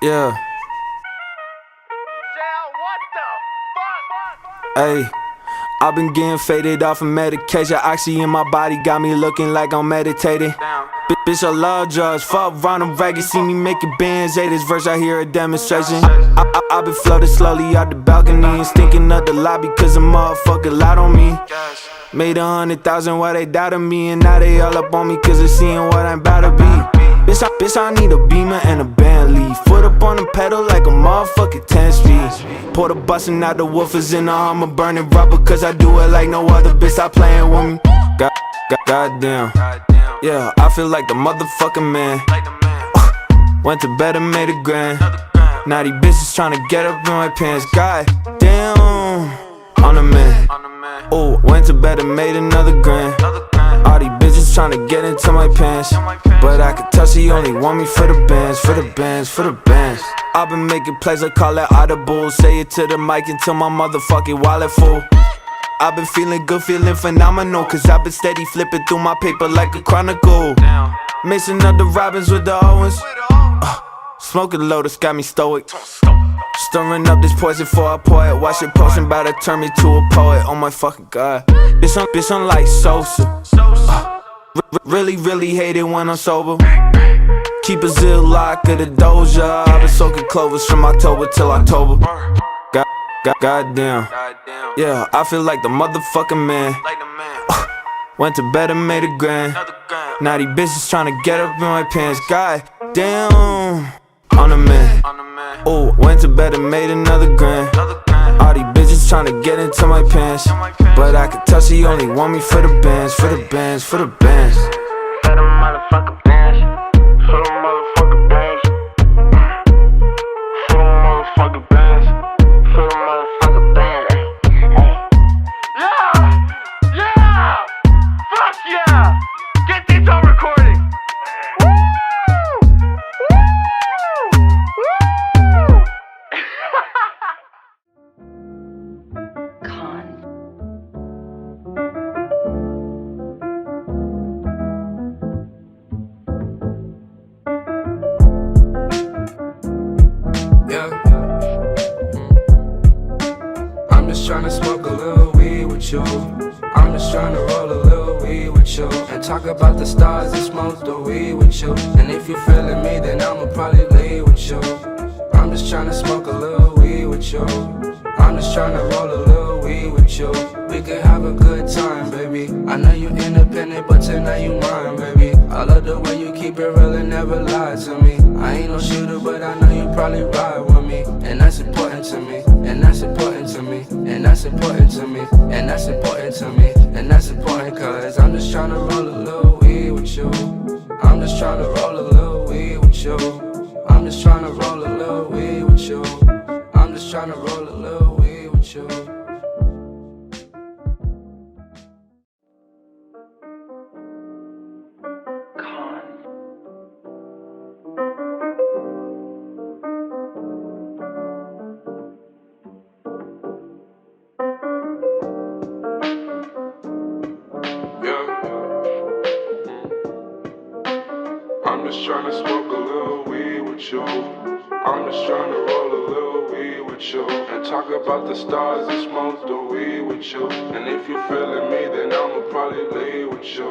Yeah. Hey, I've been getting faded off of medication. Oxy in my body got me looking like I'm meditating. Bitch, I love drugs. Fuck round and ragged. See me making bands. Hey, this verse I hear a demonstration. I've been floating slowly out the balcony and stinking up the lobby cause a motherfucker lied on me. Made 100,000 while they doubted me, and now they all up on me cause they seeing what I'm about to be. Bitch, I need a Beamer and a Bentley. Foot up on the pedal like a motherfucking 10-speed. Pour the bustin' out the woofers in the Hummer, burning rubber cause I do it like no other bitch. Stop playing with me. Goddamn. Yeah, I feel like the motherfucking man. Went to bed and made a grand. Now these bitches tryna get up in my pants. Goddamn, on the man. Oh, went to bed and made another grand. All these bitches tryna get into my pants, but I can tell she only want me for the bands, for the bands, for the bands. I've been making plays, I call it audible. Say it to the mic until my motherfucking wallet full. I've been feeling good, feeling phenomenal, cause I've been steady flipping through my paper like a chronicle. Mixing up the Robins with the Owens. Smoking Lotus got me stoic. Stirring up this poison for I pour it. Watch it potion, bout to turn me to a poet. Oh my fucking god. Bitch, I'm like Sosa. Really hate it when I'm sober. Keep a Ziploc of the Doja. I've been soaking clovers from October till October. Goddamn. Yeah, I feel like the motherfucking man. Went to bed and made a grand. Now these bitches tryna get up in my pants. Goddamn, on the man. Oh, went to bed and made another grand. All these bitches tryna get into my pants, but I can tell she only want me for the bands, for the bands, for the bands. For the motherfucking bands. For the motherfucking bands. For the motherfucking bands. For the motherfucking bands. Yeah! Yeah! Fuck yeah! Get these on recording! I'm just tryna smoke a little weed with you. I'm just tryna roll a little weed with you, and talk about the stars and smoke the weed with you. And if you're feeling me, then I'ma probably leave with you. I'm just tryna smoke a little weed with you. I'm just tryna roll a little weed with you. We could have a good time, baby. I know you independent, but tonight you mine, baby. I love the way you keep it real and never lie to me. I ain't no shooter, but I know you probably ride with me, and that's important to me. And that's important to me. And that's important to me. And that's important to me. And that's important cause I'm just tryna roll a little weed with you. I'm just tryna roll a little weed with you. I'm just tryna roll a little weed with you. I'm just tryna roll a little weed with you. I'm just tryna smoke a little weed with you. I'm just tryna roll a little weed with you, and talk about the stars and smoke the weed with you. And if you're feeling me, then I'ma probably leave with you.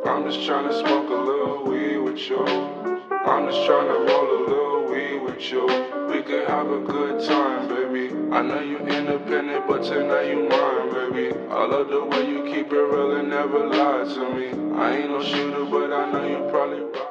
I'm just tryna smoke a little weed with you. I'm just tryna roll a little weed with you. We could have a good time, baby. I know you independent, but tonight you mine, baby. I love the way you keep it real and never lie to me. I ain't no shooter, but I know you probably right.